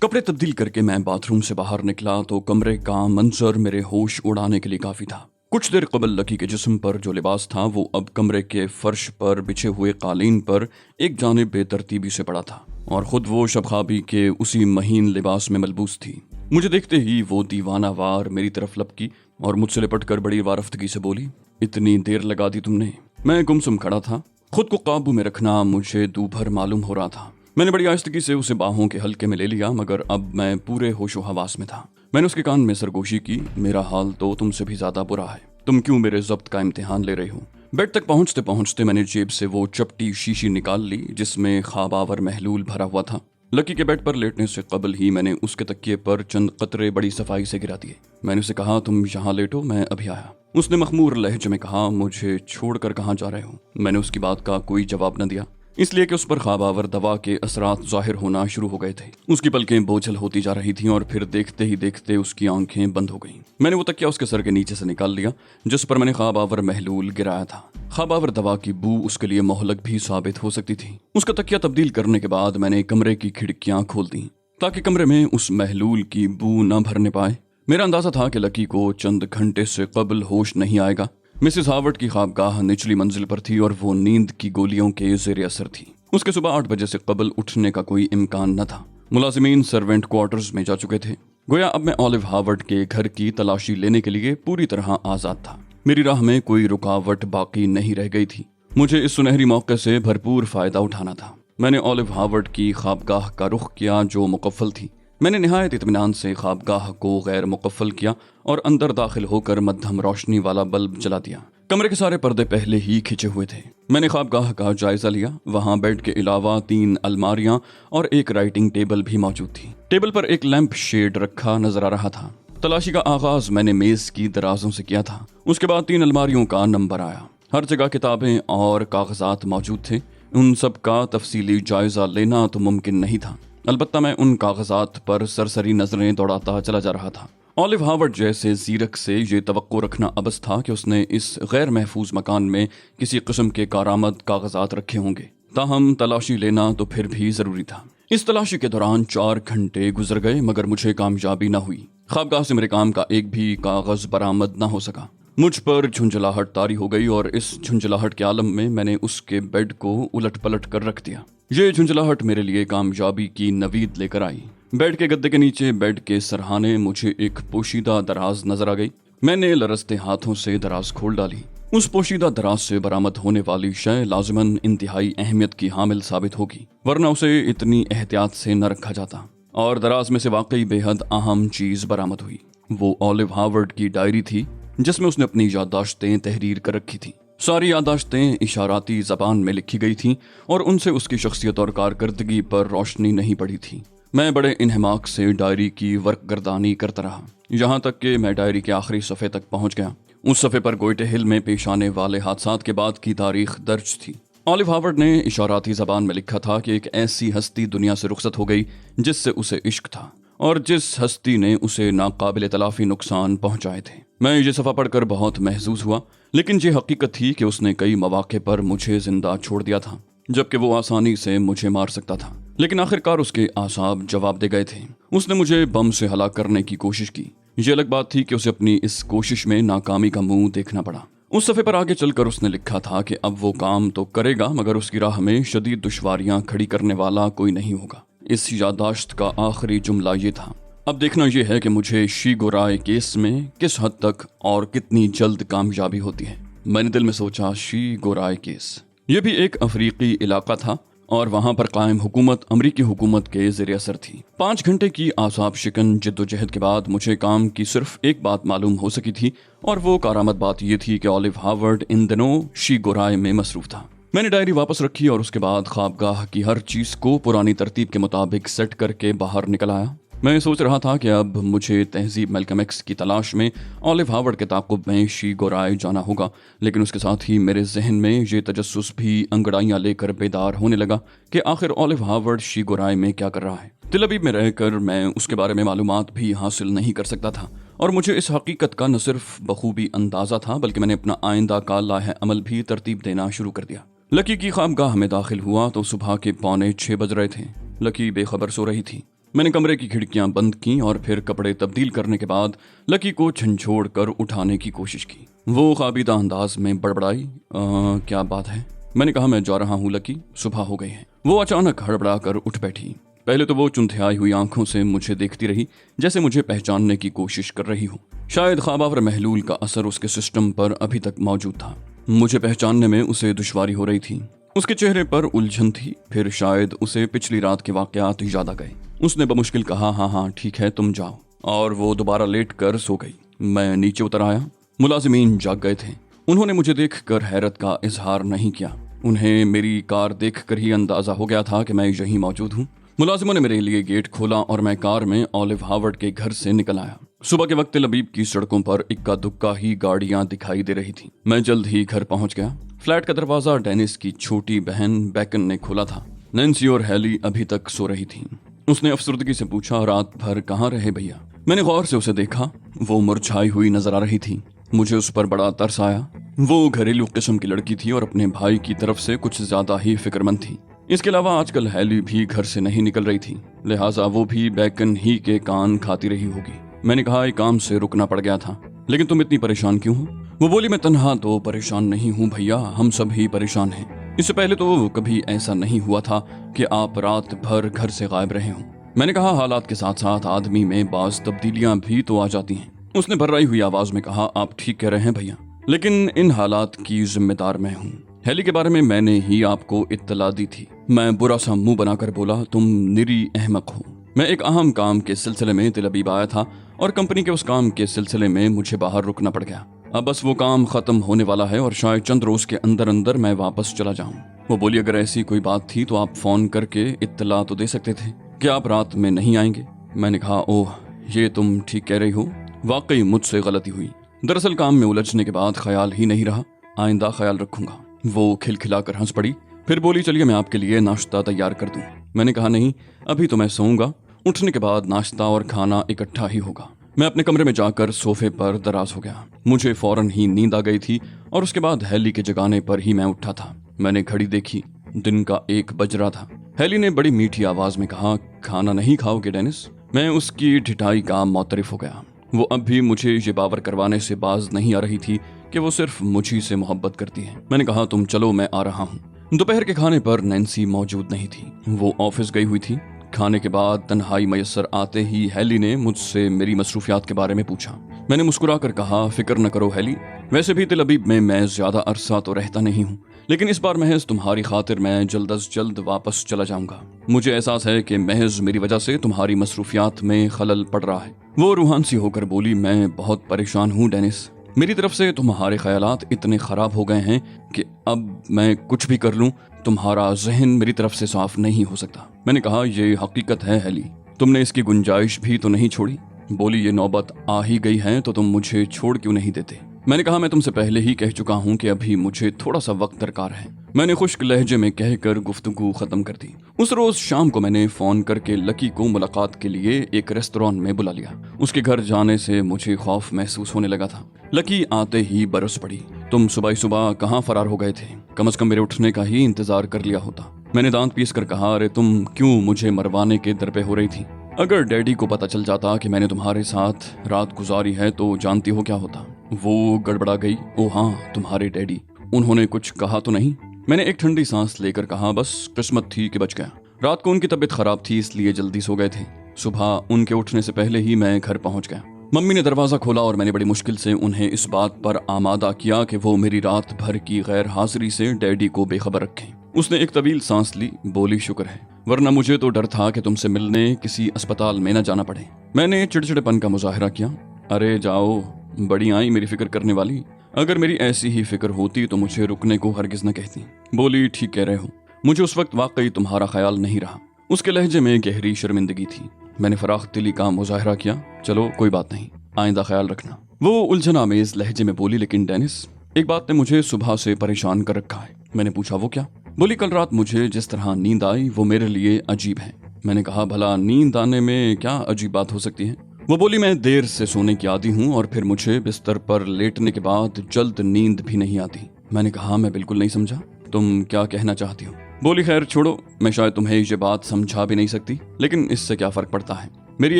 कपड़े तब्दील करके मैं बाथरूम से बाहर निकला तो कमरे का मंजर मेरे होश उड़ाने के लिए काफी था। कुछ देर कबल लकी के जिस्म पर जो लिबास था वो अब कमरे के फर्श पर बिछे हुए कालीन पर एक जानिब बेतरतीबी से पड़ा था और खुद वो शबखाबी के उसी महीन लिबास में मलबूस थी। मुझे देखते ही वो दीवाना वार मेरी तरफ लपकी और मुझसे लिपट कर बड़ी वारफ्तगी से बोली, इतनी देर लगा दी तुमने। मैं गुमसुम खड़ा था। खुद को काबू में रखना मुझे दूभर मालूम हो रहा था। मैंने बड़ी आहिस्तगी से उसे बाहों के हल्के में ले लिया, मगर अब मैं पूरे होशो हवास में था। मैंने उसके कान में सरगोशी की, मेरा हाल तो तुमसे भी ज्यादा बुरा है। तुम क्यों मेरे ज़ब्त का इम्तिहान ले रही हो? बेड तक पहुंचते पहुंचते मैंने जेब से वो चपटी शीशी निकाल ली जिसमें ख्वाबावर महलूल भरा हुआ था। लकी के बेड पर लेटने से कबल ही मैंने उसके तकिए पर चंद कतरे बड़ी सफाई से गिरा दिए। मैंने उसे कहा, तुम यहाँ लेटो, मैं अभी आया। उसने मखमूर लहजे में कहा, मुझे छोड़कर कहाँ जा रहे हो? मैंने उसकी बात का कोई जवाब न दिया, इसलिए कि उस पर ख्वाबावर दवा के असरात जाहिर होना शुरू हो गए थे। उसकी पलकें बोझल होती जा रही थीं और फिर देखते ही देखते उसकी आंखें बंद हो गईं। मैंने वो तकिया उसके सर के नीचे से निकाल लिया जिस पर मैंने ख्वाबावर महलूल गिराया था। ख्वाबावर दवा की बू उसके लिए मोहलक भी साबित हो सकती थी। उसका तकिया तब्दील करने के बाद मैंने कमरे की खिड़कियां खोल दी ताकि कमरे में उस महलूल की बू न भरने पाए। मेरा अंदाजा था कि लकी को चंद घंटे से कबल होश नहीं आएगा। मिसेस हार्वर्ड की ख्वाबगाह निचली मंजिल पर थी और वो नींद की गोलियों के ज़ेर असर थी। उसके सुबह 8 बजे से कबल उठने का कोई इम्कान न था। मुलाजिमीन सर्वेंट क्वार्टर्स में जा चुके थे। गोया अब मैं ऑलिव हार्वर्ड के घर की तलाशी लेने के लिए पूरी तरह आज़ाद था। मेरी राह में कोई रुकावट बाकी नहीं रह गई थी। मुझे इस सुनहरी मौके से भरपूर फ़ायदा उठाना था। मैंने ऑलिव हार्वर्ड की ख्वाबगाह का रुख किया जो मुकफ़ल थी। मैंने निहायत इत्मीनान से ख्वाबगाह को गैर मुकफ़ल किया और अंदर दाखिल होकर मध्यम रोशनी वाला बल्ब जला दिया। कमरे के सारे पर्दे पहले ही खिंचे हुए थे। मैंने ख्वाबगाह का जायजा लिया। वहां बेड के अलावा 3 अलमारियां और एक राइटिंग टेबल भी मौजूद थी। टेबल पर एक लैंप शेड रखा नजर आ रहा था। तलाशी का आगाज मैंने मेज की दराजों से किया था। उसके बाद 3 अलमारियों का नंबर आया। हर जगह किताबें और कागजात मौजूद थे। उन सब का तफसीली जायजा लेना तो मुमकिन नहीं था, अलबत्ता मैं उन कागजात पर सरसरी नजरें दौड़ाता चला जा रहा था। ऑलिव हार्वर्ड जैसे ज़ीरक से ये तवक्को रखना अबस था कि उसने इस गैर महफूज मकान में किसी किस्म के कारामद कागजात रखे होंगे। ताहम तलाशी लेना तो फिर भी ज़रूरी था। इस तलाशी के दौरान 4 घंटे गुजर गए मगर मुझे कामयाबी न हुई। ख्वाबगाह से मेरे काम का एक भी कागज बरामद न हो सका। मुझ पर झुंझलाहट तारी हो गई और इस झुंझलाहट के आलम में मैंने उसके बेड को उलट पलट कर रख दिया। ये झुंझलाहट मेरे लिए कामयाबी की नवीद लेकर आई। बेड के गद्दे के नीचे बेड के सरहाने मुझे एक पोशीदा दराज नजर आ गई। मैंने लरसते हाथों से दराज खोल डाली। उस पोशीदा दराज से बरामद होने वाली शय लाजमन इंतहाई अहमियत की हामिल साबित होगी, वरना उसे इतनी एहतियात से न रखा जाता। और दराज में से वाकई बेहद अहम चीज बरामद हुई। वो ऑलिव हार्वर्ड की डायरी थी जिसमें उसने अपनी याददाश्तें तहरीर कर रखी थी। सारी याददाश्तें इशाराती ज़बान में लिखी गई थीं और उनसे उसकी शख्सियत और कारकर्दगी पर रोशनी नहीं पड़ी थी। मैं बड़े इन्हमाक से डायरी की वर्कगर्दानी करता रहा, यहाँ तक कि मैं डायरी के आखिरी सफ़े तक पहुँच गया। उस सफ़े पर गोइटे हिल में पेश आने वाले हादसात के बाद की तारीख दर्ज थी। ऑलिव हार्वर्ड ने इशाराती ज़बान में लिखा था कि एक ऐसी हस्ती दुनिया से रुखसत हो गई जिससे उसे इश्क था और जिस हस्ती ने उसे नाकाबिल तलाफी नुकसान पहुँचाए थे। मैं ये सफ़ा पढ़कर बहुत महजूज हुआ, लेकिन ये हकीकत थी कि उसने कई मौके पर मुझे जिंदा छोड़ दिया था जबकि वो आसानी से मुझे मार सकता था। लेकिन आखिरकार उसके आसाब जवाब दे गए थे। उसने मुझे बम से हलाक करने की कोशिश की। ये अलग बात थी कि उसे अपनी इस कोशिश में नाकामी का मुंह देखना पड़ा। उस सफ़े पर आगे चलकर उसने लिखा था कि अब वो काम तो करेगा मगर उसकी राह में शदीद दुश्वारियां खड़ी करने वाला कोई नहीं होगा। इस यादाश्त का आखिरी जुमला ये था, अब देखना यह है कि मुझे शीगोराय केस में किस हद तक और कितनी जल्द कामयाबी होती है। मैंने दिल में सोचा, शीगोराय केस ये भी एक अफ्रीकी इलाका था और वहां पर कायम हुकूमत अमरीकी हुकूमत के ज़ेर असर थी। 5 घंटे की आसाब शिकन जिद्दोजहद के बाद मुझे काम की सिर्फ एक बात मालूम हो सकी थी और वो कारामद बात ये थी कि ऑलिव हार्वर्ड इन दिनों शीगोराय में मसरूफ था। मैंने डायरी वापस रखी और उसके बाद ख्वाबगाह की हर चीज को पुरानी तरतीब के मुताबिक सेट करके बाहर निकल आया। मैं सोच रहा था कि अब मुझे तहजीब मैल्कम एक्स की तलाश में ऑलिव हार्वर्ड के ताक़ुब में शीगोराय जाना होगा, लेकिन उसके साथ ही मेरे जहन में ये तजस्सुस भी अंगड़ाइयाँ लेकर बेदार होने लगा कि आखिर ऑलिव हार्वर्ड शीगोराय में क्या कर रहा है। तिलअबीब में रहकर मैं उसके बारे में मालूमात भी हासिल नहीं कर सकता था और मुझे इस हकीकत का न सिर्फ बखूबी अंदाज़ा था बल्कि मैंने अपना आइंदा का लाहे अमल भी तरतीब देना शुरू कर दिया। लकी की ख्वाबगाह में दाखिल हुआ तो सुबह के 5:45 बज रहे थे। लकी बेखबर सो रही थी। मैंने कमरे की खिड़कियां बंद की और फिर कपड़े तब्दील करने के बाद लकी को झंझोड़ कर उठाने की कोशिश की। वो काबिदा अंदाज में बड़बड़ाई, क्या बात है? मैंने कहा, मैं जा रहा हूँ लकी, सुबह हो गई है। वो अचानक हड़बड़ा कर उठ बैठी। पहले तो वो चुंधियाई हुई आंखों से मुझे देखती रही, जैसे मुझे पहचानने की कोशिश कर रही हो। शायद ख्वाबावर महलूल का असर उसके सिस्टम पर अभी तक मौजूद था। मुझे पहचानने में उसे दुश्वारी हो रही थी। उसके चेहरे पर उलझन थी। फिर शायद उसे पिछली रात के वाकयात याद आ गए। उसने बमुश्किल कहा, हाँ ठीक है, तुम जाओ, और वो दोबारा लेट कर सो गई। मैं नीचे उतर आया। मुलाजिमीन जाग गए थे। उन्होंने मुझे देखकर हैरत का इजहार नहीं किया। उन्हें मेरी कार देखकर ही अंदाजा हो गया था कि मैं यहीं मौजूद हूँ। मुलाजिमों ने मेरे लिए गेट खोला और मैं कार में ऑलिव हावर्ड के घर से निकल आया। सुबह के वक्त लबीब की सड़कों पर इक्का दुक्का ही गाड़ियां दिखाई दे रही थी। मैं जल्द ही घर पहुंच गया। फ्लैट का दरवाजा डेनिस की छोटी बहन बैकन ने खोला था। नैन्सी और हेली अभी तक सो रही थी। उसने अफसरदगी से पूछा, रात भर कहाँ रहे भैया? मैंने गौर से उसे देखा। वो मुरझाई हुई नजर आ रही थी। मुझे उस पर बड़ा तरस आया। वो घरेलू किस्म की लड़की थी और अपने भाई की तरफ से कुछ ज्यादा ही फिक्रमंद थी। इसके अलावा आजकल हेली भी घर से नहीं निकल रही थी, लिहाजा वो भी बैकन ही के कान खाती रही होगी। मैंने कहा, एक काम से रुकना पड़ गया था, लेकिन तुम इतनी परेशान क्यों हो? वो बोली, मैं तन्हा तो परेशान नहीं हूँ भैया, हम सब ही परेशान हैं। इससे पहले तो कभी ऐसा नहीं हुआ था कि आप रात भर घर से गायब रहे हों। मैंने कहा, हालात के साथ साथ आदमी में बाज तब्दीलियां भी तो आ जाती हैं। उसने भर्राई हुई आवाज में कहा, आप ठीक कह रहे हैं भैया, लेकिन इन हालात की जिम्मेदार मैं हूँ। हेली के बारे में मैंने ही आपको इत्तला दी थी। मैं बुरा सा मुंह बनाकर बोला, तुम निरी अहमक हो। मैं एक अहम काम के सिलसिले में तिल अबीब आया था और कंपनी के उस काम के सिलसिले में मुझे बाहर रुकना पड़ गया। अब बस वो काम खत्म होने वाला है और शायद चंद रोज के अंदर अंदर मैं वापस चला जाऊं। वो बोली, अगर ऐसी कोई बात थी तो आप फोन करके इत्तला तो दे सकते थे कि आप रात में नहीं आएंगे। मैंने कहा, ओह, ये तुम ठीक कह रही हो, वाकई मुझसे गलती हुई। दरअसल काम में उलझने के बाद ख्याल ही नहीं रहा, आइंदा ख्याल रखूंगा। वो खिलखिलाकर हंस पड़ी। फिर बोली, चलिए मैं आपके लिए नाश्ता तैयार कर दूं। मैंने कहा, नहीं, अभी तो मैं सोऊंगा, उठने के बाद नाश्ता और खाना इकट्ठा ही होगा। मैं अपने कमरे में जाकर सोफे पर दराज हो गया। मुझे फौरन ही नींद आ गई थी और उसके बाद हेली के जगाने पर ही मैं उठा था। मैंने घड़ी देखी, दिन का 1 बज रहा था। हेली ने बड़ी मीठी आवाज में कहा, खाना नहीं खाओगे डेनिस? मैं उसकी ढिठाई का मोतरिफ हो गया। वो अब भी मुझे ये बावर करवाने से बाज नहीं आ रही थी कि वो सिर्फ मुझी से मोहब्बत करती है। मैंने कहा, तुम चलो, मैं आ रहा हूँ। दोपहर के खाने पर नैन्सी मौजूद नहीं थी। वो ऑफिस गई हुई थी। खाने के बाद तन्हाई मयसर आते ही हेली ने मुझसे मेरी मसरूफियात के बारे में पूछा। मैंने मुस्कुराकर कहा, फिक्र न करो हेली, वैसे भी तिल अबीब में मैं ज्यादा अरसा तो रहता नहीं हूँ, लेकिन इस बार महज तुम्हारी खातिर मैं जल्द अज जल्द वापस चला जाऊंगा। मुझे एहसास है कि महज मेरी वजह से तुम्हारी मसरूफियात में खलल पड़ रहा है। वो रूहान सी होकर बोली, मैं बहुत परेशान हूँ डेनिस। मेरी तरफ से तुम्हारे ख्यालात इतने खराब हो गए हैं कि अब मैं कुछ भी कर लूं, तुम्हारा जहन मेरी तरफ से साफ नहीं हो सकता। मैंने कहा, ये हकीकत है हेली, तुमने इसकी गुंजाइश भी तो नहीं छोड़ी। बोली, ये नौबत आ ही गई है तो तुम मुझे छोड़ क्यों नहीं देते? मैंने कहा, मैं तुमसे पहले ही कह चुका हूँ कि अभी मुझे थोड़ा सा वक्त दरकार है। मैंने खुश्क लहजे में कहकर गुफ्तगू खत्म कर दी। उस रोज शाम को मैंने फोन करके लकी को मुलाकात के लिए एक रेस्तोरेंट में बुला लिया। उसके घर जाने से मुझे खौफ महसूस होने लगा था। लकी आते ही बरस पड़ी, तुम सुबह सुबह कहाँ फरार हो गए थे? कम से कम मेरे उठने का ही इंतजार कर लिया होता। मैंने दांत पीस कर कहा, अरे तुम क्यों मुझे मरवाने के दर पे हो रही थी? अगर डैडी को पता चल जाता कि मैंने तुम्हारे साथ रात गुजारी है तो जानती हो क्या होता? वो गड़बड़ा गई। ओ हाँ, तुम्हारे डैडी, उन्होंने कुछ कहा तो नहीं? मैंने एक ठंडी सांस लेकर कहा, बस किस्मत थी कि बच गया। रात को उनकी तबीयत खराब थी, इसलिए जल्दी सो गए थे। सुबह उनके उठने से पहले ही मैं घर पहुंच गया। मम्मी ने दरवाजा खोला और मैंने बड़ी मुश्किल से उन्हें इस बात पर आमादा किया कि वो मेरी रात भर की गैर हाजिरी से डैडी को बेखबर रखें। उसने एक तवील सांस ली। बोली, शुक्र है, वरना मुझे तो डर था कि तुमसे मिलने किसी अस्पताल में न जाना पड़े। मैंने चिड़चिड़ेपन का मुजाहरा किया। अरे जाओ, बड़ी आई मेरी फिक्र करने वाली। अगर मेरी ऐसी ही फिक्र होती तो मुझे रुकने को हरगिज न कहती। बोली, ठीक कह रहे हो, मुझे उस वक्त वाकई तुम्हारा ख्याल नहीं रहा। उसके लहजे में गहरी शर्मिंदगी थी। मैंने फराख दिली का मुजाहरा किया। चलो कोई बात नहीं, आइंदा ख्याल रखना। वो उलझन आमेज लहजे में बोली, लेकिन डेनिस, एक बात ने मुझे सुबह से परेशान कर रखा है। मैंने पूछा, वो क्या? बोली, कल रात मुझे जिस तरह नींद आई वो मेरे लिए अजीब है। मैंने कहा, भला नींद आने में क्या अजीब बात हो सकती है? वो बोली, मैं देर से सोने की आदी हूँ और फिर मुझे बिस्तर पर लेटने के बाद जल्द नींद भी नहीं आती। मैंने कहा, मैं बिल्कुल नहीं समझा, तुम क्या कहना चाहती हो? बोली खैर छोड़ो, मैं शायद तुम्हें ये बात समझा भी नहीं सकती, लेकिन इससे क्या फर्क पड़ता है। मेरी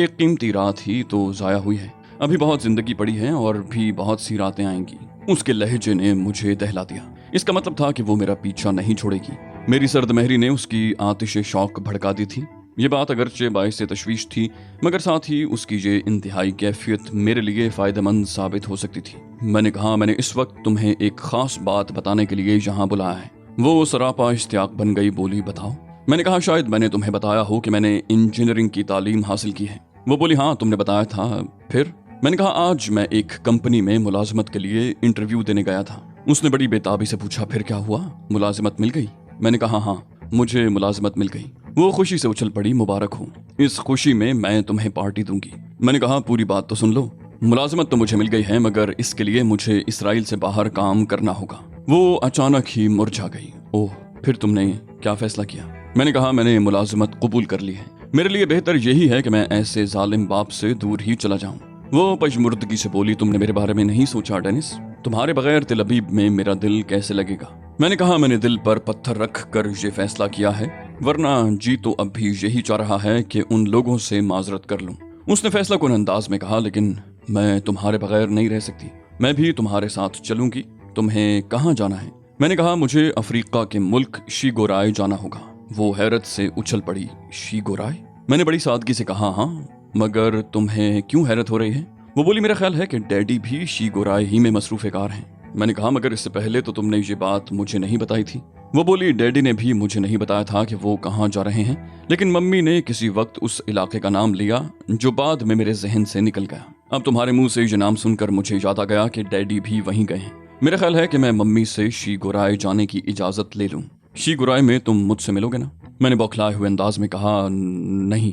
एक कीमती रात ही तो जाया हुई है, अभी बहुत जिंदगी पड़ी है और भी बहुत सी रातें आएंगी। उसके लहजे ने मुझे दहला दिया। इसका मतलब था कि वो मेरा पीछा नहीं छोड़ेगी। मेरी सर्द महरी ने उसकी आतिश शौक भड़का दी थी। ये बात अगरचे बाइस तशवीश थी, मगर साथ ही उसकी ये इंतहाई कैफियत मेरे लिए फ़ायदेमंद साबित हो सकती थी। मैंने कहा, मैंने इस वक्त तुम्हें एक ख़ास बात बताने के लिए यहाँ बुलाया है। वो सरापा इश्तियाक बन गई। बोली बताओ। मैंने कहा, शायद मैंने तुम्हें बताया हो कि मैंने इंजीनियरिंग की तालीम हासिल की है। वो बोली, हाँ तुमने बताया था। फिर? मैंने कहा, आज मैं एक कंपनी में मुलाजमत के लिए इंटरव्यू देने गया था। उसने बड़ी बेताबी से पूछा, फिर क्या हुआ, मुलाजमत मिल गई? मैंने कहा, हाँ मुझे मुलाजमत मिल गई। वो खुशी से उछल पड़ी, मुबारक हो, इस खुशी में मैं तुम्हें पार्टी दूंगी। मैंने कहा, पूरी बात तो सुन लो। मुलाजमत तो मुझे मिल गई है, मगर इसके लिए मुझे इसराइल से बाहर काम करना होगा। वो अचानक ही मुरझा गई। ओह, फिर तुमने क्या फैसला किया? मैंने कहा, मैंने मुलाजमत कबूल कर ली है। मेरे लिए बेहतर यही है कि मैं ऐसे जालिम बाप से दूर ही चला जाऊं। वो पशमुर्दगी से बोली, तुमने मेरे बारे में नहीं सोचा डेनिस? तुम्हारे बगैर तिल अबीब में मेरा दिल कैसे लगेगा? मैंने कहा, मैंने दिल पर पत्थर रख कर ये फैसला किया है, वरना जी तो अब भी यही चाह रहा है कि उन लोगों से माजरत कर लूं। उसने फैसला कुन अंदाज में कहा, लेकिन मैं तुम्हारे बगैर नहीं रह सकती। मैं भी तुम्हारे साथ चलूंगी। तुम्हें कहाँ जाना है? मैंने कहा, मुझे अफ्रीका के मुल्क शीगोराय जाना होगा। वो हैरत से उछल पड़ी, शीगोराय? मैंने बड़ी सादगी से कहा, हाँ, मगर तुम्हें क्यों हैरत हो रही है? वो बोली, मेरा ख्याल है कि डैडी भी शीगोराय ही में मसरूफ कार हैं। मैंने कहा, मगर इससे पहले तो तुमने ये बात मुझे नहीं बताई थी। वो बोली, डैडी ने भी मुझे नहीं बताया था कि वो कहाँ जा रहे हैं, लेकिन मम्मी ने किसी वक्त उस इलाके का नाम लिया जो बाद में मेरे जहन से निकल गया। अब तुम्हारे मुंह से ये नाम सुनकर मुझे याद आ गया कि डैडी भी वहीं गए हैं। मेरा ख्याल है कि मैं मम्मी से शीगोराय जाने की इजाजत ले लूं। शीगोराय में तुम मुझसे मिलोगे ना? मैंने बौखलाए हुए अंदाज में कहा, नहीं,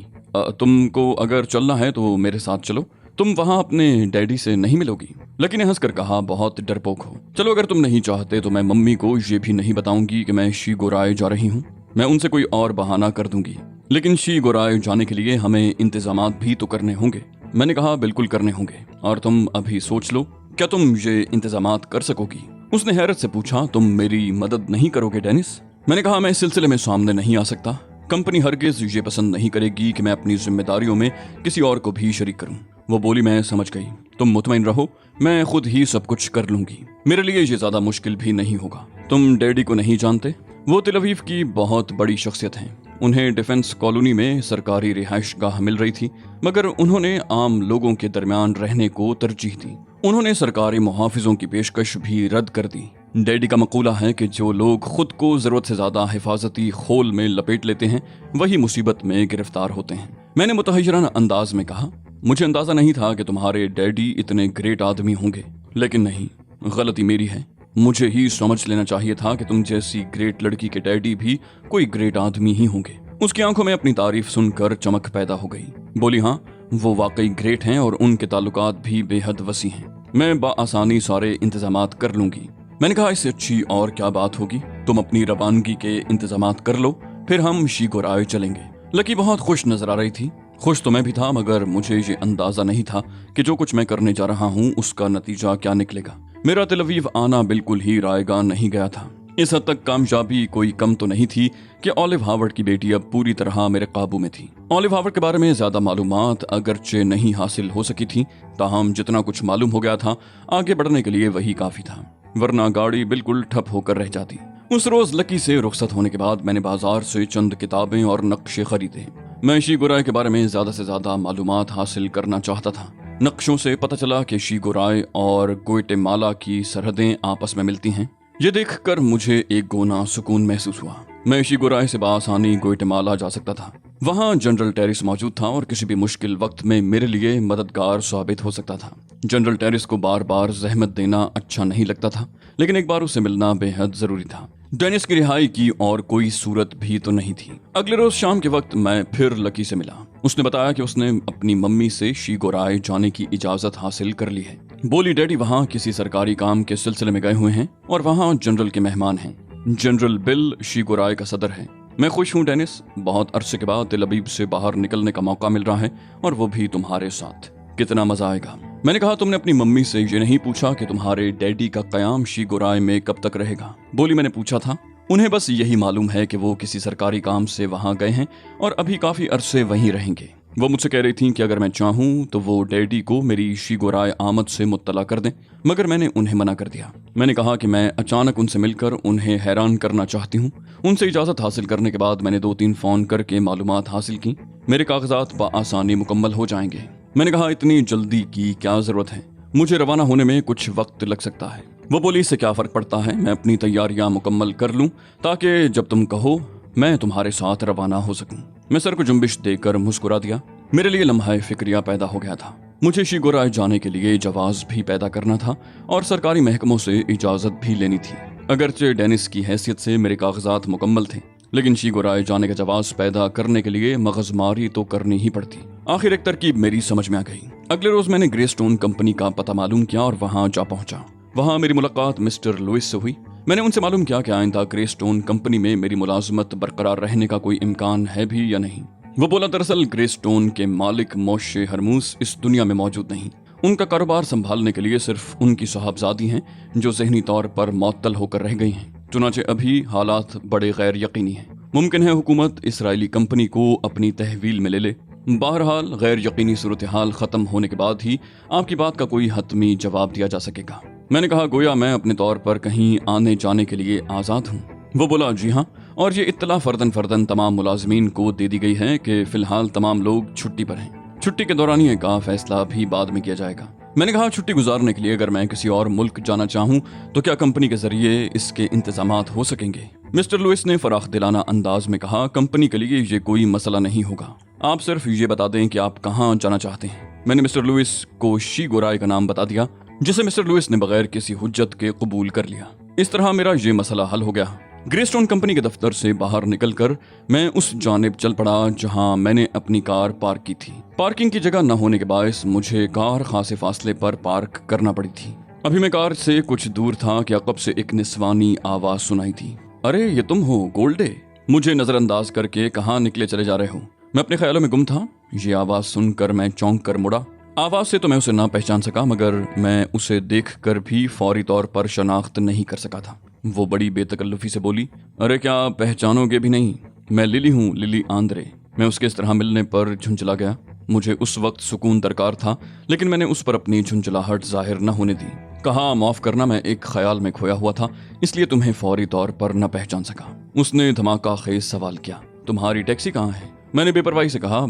तुमको अगर चलना है तो मेरे साथ चलो। तुम वहाँ अपने डैडी से नहीं मिलोगी? लकी ने हंसकर कहा, बहुत डरपोक हो। चलो, अगर तुम नहीं चाहते तो मैं मम्मी को ये भी नहीं बताऊंगी कि मैं शीगोराय जा रही हूँ। मैं उनसे कोई और बहाना कर दूंगी। लेकिन शीगोराय जाने के लिए हमें इंतजामात भी तो करने होंगे। मैंने कहा, बिल्कुल करने होंगे, और तुम अभी सोच लो, क्या तुम ये इंतजामात कर सकोगी? उसने हैरत से पूछा, तुम मेरी मदद नहीं करोगे डेनिस? मैंने कहा, मैं इस सिलसिले में सामने नहीं आ सकता। कंपनी हरगिज ये पसंद नहीं करेगी कि मैं अपनी जिम्मेदारियों में किसी और को भी शरीक करूं। वो बोली, मैं समझ गई, तुम मुतमईन रहो, मैं खुद ही सब कुछ कर लूंगी। मेरे लिए ये ज्यादा मुश्किल भी नहीं होगा। तुम डैडी को नहीं जानते? वो तिल अवीव की बहुत बड़ी शख्सियत हैं। उन्हें डिफेंस कॉलोनी में सरकारी रिहाइश गाह मिल रही थी, मगर उन्होंने आम लोगों के दरमियान रहने को तरजीह दी। उन्होंने सरकारी मुहाफिजों की पेशकश भी रद्द कर दी। डैडी का मकूला है कि जो लोग खुद को जरूरत से ज्यादा हिफाजती खोल में लपेट लेते हैं वही मुसीबत में गिरफ्तार होते हैं। मैंने मुतहय्यराना अंदाज में कहा, मुझे अंदाजा नहीं था कि तुम्हारे डैडी इतने ग्रेट आदमी होंगे। लेकिन नहीं, गलती मेरी है। मुझे ही समझ लेना चाहिए था कि तुम जैसी ग्रेट लड़की के डैडी भी कोई ग्रेट आदमी ही होंगे। उसकी आंखों में अपनी तारीफ सुनकर चमक पैदा हो गई। बोली, हाँ, वो वाकई ग्रेट हैं और उनके ताल्लुकात भी बेहद वसी हैं। मैं बाआसानी सारे इंतजामात कर लूंगी। मैंने कहा, इससे अच्छी और क्या बात होगी। तुम अपनी रवानगी के इंतजामात कर लो, फिर हम शीगोराय चलेंगे। लकी बहुत खुश नजर आ रही थी। खुश तो मैं भी था, मगर मुझे ये अंदाजा नहीं था कि जो कुछ मैं करने जा रहा हूँ उसका नतीजा क्या निकलेगा। मेरा तिल अवीव आना बिल्कुल ही रायगा नहीं गया था। इस हद तक कामयाबी कोई कम तो नहीं थी कि ऑलिव हार्वर्ड की बेटी अब पूरी तरह मेरे काबू में थी। ऑलिव हार्वर्ड के बारे में ज्यादा मालूमात अगरचे नहीं हासिल हो सकी थी, ताहम जितना कुछ मालूम हो गया था आगे बढ़ने के लिए वही काफी था, वरना गाड़ी बिल्कुल ठप होकर रह जाती। उस रोज लकी से रुखसत होने के बाद मैंने बाजार से चंद किताबें और नक्शे खरीदे। मैं शीगोराय के बारे में ज्यादा से ज्यादा मालूमात हासिल करना चाहता था। नक्शों से पता चला कि शीगोराय और ग्वाटेमाला की सरहदें आपस में मिलती हैं। ये देखकर मुझे एक गोना सुकून महसूस हुआ। मैं शीगोराय से बासानी ग्वाटेमाला जा सकता था। वहाँ जनरल टेरिस मौजूद था और किसी भी मुश्किल वक्त में मेरे लिए मददगार साबित हो सकता था। जनरल टेरिस को बार बार जहमत देना अच्छा नहीं लगता था, लेकिन एक बार उससे मिलना बेहद जरूरी था। डेनिस की रिहाई की और कोई सूरत भी तो नहीं थी। अगले रोज शाम के वक्त मैं फिर लकी से मिला। उसने बताया कि उसने अपनी मम्मी से शीगोराय जाने की इजाजत हासिल कर ली है। बोली, डैडी वहाँ किसी सरकारी काम के सिलसिले में गए हुए हैं और वहाँ जनरल के मेहमान हैं। जनरल बिल शीगोराय का सदर है। मैं खुश हूँ डेनिस, बहुत अरसे के बाद तिल अबीब से बाहर निकलने का मौका मिल रहा है, और वो भी तुम्हारे साथ। कितना मजा आएगा। मैंने कहा, तुमने अपनी मम्मी से ये नहीं पूछा कि तुम्हारे डैडी का कयाम शीगोराय में कब तक रहेगा? बोली, मैंने पूछा था। उन्हें बस यही मालूम है कि वो किसी सरकारी काम से वहां गए हैं और अभी काफी अरसे वहीं रहेंगे। वो मुझसे कह रही थी कि अगर मैं चाहूं तो वो डैडी को मेरी शीगोराय आमद से मुत्तला कर दें, मगर मैंने उन्हें मना कर दिया। मैंने कहा कि मैं अचानक उनसे मिलकर उन्हें हैरान करना चाहती हूँ। उनसे इजाज़त हासिल करने के बाद मैंने 2-3 फ़ोन करके मालूमात हासिल की। मेरे कागजात बआसानी मुकम्मल हो जाएंगे। मैंने कहा इतनी जल्दी की क्या ज़रूरत है, मुझे रवाना होने में कुछ वक्त लग सकता है। वो बोली इससे क्या फ़र्क पड़ता है, मैं अपनी तैयारियां मुकम्मल कर लूँ ताकि जब तुम कहो मैं तुम्हारे साथ रवाना हो सकूं। मैं सर को जुम्बिश देकर मुस्कुरा दिया। मेरे लिए लम्हा फिक्रिया पैदा हो गया था। मुझे शीगोराय जाने के लिए जवाज भी पैदा करना था और सरकारी महकमों से इजाज़त भी लेनी थी। अगरचे डेनिस की हैसियत से मेरे कागजात मुकम्मल थे, लेकिन शीगोराय जाने का जवाज पैदा करने के लिए मगजमारी तो करनी ही पड़ती। आखिर एक तरकीब मेरी समझ में आ गई। अगले रोज मैंने ग्रेस्टोन कंपनी का पता मालूम किया और वहां जा पहुंचा। वहां मेरी मुलाकात मिस्टर लुइस से हुई। मैंने उनसे मालूम किया कि आइंदा ग्रेस्टोन कंपनी में मेरी मुलाजमत बरकरार रहने का कोई इम्कान है भी या नहीं। वो बोला दरअसल ग्रेस्टोन के मालिक मोशे हरमूस इस दुनिया में मौजूद नहीं। उनका कारोबार संभालने के लिए सिर्फ उनकी साहबजादी हैं जो ज़हनी तौर पर मुअत्तल होकर रह गई हैं। चुनाचे अभी हालात बड़े गैर यकीनी हैं। मुमकिन है हुकूमत इसराइली कंपनी को अपनी तहवील में ले ले। बहरहाल गैर यकीनी सूरत हाल ख़त्म होने के बाद ही आपकी बात का कोई हतमी जवाब दिया जा सकेगा। मैंने कहा गोया मैं अपने तौर पर कहीं आने जाने के लिए आज़ाद हूँ। वो बोला जी हाँ, और ये इत्तला फर्दन तमाम मुलाजमीन को दे दी गई है कि फ़िलहाल तमाम लोग छुट्टी पर हैं। छुट्टी के दौरानिए का फैसला भी बाद में किया जाएगा। मैंने कहा छुट्टी गुजारने के लिए अगर मैं किसी और मुल्क जाना चाहूँ तो क्या कंपनी के जरिए इसके इंतजामात हो सकेंगे? मिस्टर लुइस ने फराख दिलाना अंदाज में कहा कंपनी के लिए ये कोई मसला नहीं होगा, आप सिर्फ ये बता दें कि आप कहाँ जाना चाहते हैं। मैंने मिस्टर लुइस को शीगोराय का नाम बता दिया, जिसे मिस्टर लुइस ने बगैर किसी हुज्जत के कबूल कर लिया। इस तरह मेरा ये मसला हल हो गया। ग्रेस्टोन कंपनी के दफ्तर से बाहर निकलकर मैं उस जानिब चल पड़ा जहां मैंने अपनी कार पार्क की थी। पार्किंग की जगह न होने के बायस मुझे कार खासे फासले पर पार्क करना पड़ी थी। अभी मैं कार से कुछ दूर था कि अकब से एक निस्वानी आवाज सुनाई थी। अरे ये तुम हो गोल्डे? मुझे नजरअंदाज करके कहाँ निकले चले जा रहे हो? मैं अपने ख्यालों में गुम था। ये आवाज सुनकर मैं चौंक कर मुड़ा। आवाज से तो मैं उसे ना पहचान सका, मगर मैं उसे देख कर भी फौरी तौर पर शनाख्त नहीं कर सका था। वो बड़ी बेतकल्लुफी से बोली, अरे क्या पहचानोगे भी नहीं? मैं लिली हूँ, लिली आंद्रे। मैं उसके इस तरह मिलने पर झुंझला गया। मुझे उस वक्त सुकून दरकार था, लेकिन मैंने उस पर अपनी झुंझलाहट जाहिर न होने दी। कहा माफ करना, मैं एक ख्याल में खोया हुआ था, इसलिए तुम्हें फौरी तौर पर न पहचान सका। उसने धमाका खेज सवाल किया, तुम्हारी टैक्सी कहाँ है? मैंने बेपरवाही से कहा,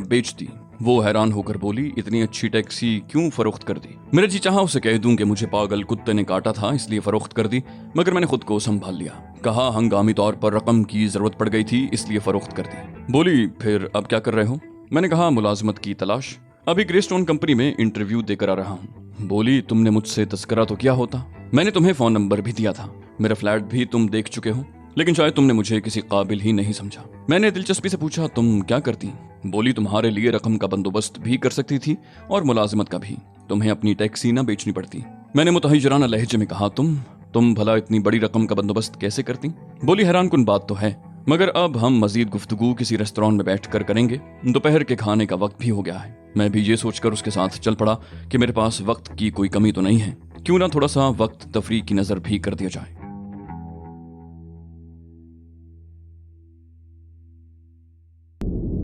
बेच दी। वो हैरान होकर बोली, इतनी अच्छी टैक्सी क्यों फरोख्त कर दी? मेरे जी चाहा उसे कह दूं कि मुझे पागल कुत्ते ने काटा था इसलिए फरोख्त कर दी, मगर मैंने खुद को संभाल लिया। कहा हंगामी तौर पर रकम की जरूरत पड़ गई थी इसलिए फरोख्त कर दी। बोली फिर अब क्या कर रहे हो? मैंने कहा मुलाजमत की तलाश, अभी ग्रेस्टोन कंपनी में इंटरव्यू देकर आ रहा हूँ। बोली तुमने मुझसे तस्करा तो किया होता, मैंने तुम्हें फोन नंबर भी दिया था, मेरा फ्लैट भी तुम देख चुके हो, लेकिन शायद तुमने मुझे किसी काबिल ही नहीं समझा। मैंने दिलचस्पी से पूछा तुम क्या करती? बोली तुम्हारे लिए रकम का बंदोबस्त भी कर सकती थी और मुलाजिमत का भी, तुम्हें अपनी टैक्सी ना बेचनी पड़ती। मैंने मुतहज्जराना लहजे में कहा, तुम भला इतनी बड़ी रकम का बंदोबस्त कैसे करती? बोली हैरान कुन बात तो है, मगर अब हम मजीद गुफ्तगू किसी रेस्टोरेंट में बैठ कर करेंगे, दोपहर के खाने का वक्त भी हो गया है। मैं भी ये सोचकर उसके साथ चल पड़ा कि मेरे पास वक्त की कोई कमी तो नहीं है, क्यों ना थोड़ा सा वक्त तफरीक की नजर भी कर दिया जाए।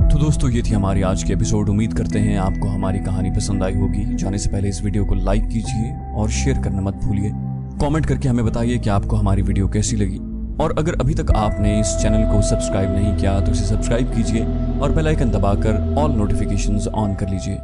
तो दोस्तों ये थी हमारी आज की एपिसोड। उम्मीद करते हैं आपको हमारी कहानी पसंद आई होगी। जाने से पहले इस वीडियो को लाइक कीजिए और शेयर करना मत भूलिए। कमेंट करके हमें बताइए कि आपको हमारी वीडियो कैसी लगी, और अगर अभी तक आपने इस चैनल को सब्सक्राइब नहीं किया तो इसे सब्सक्राइब कीजिए और बेल आइकन दबाकर ऑल नोटिफिकेशंस ऑन कर लीजिए।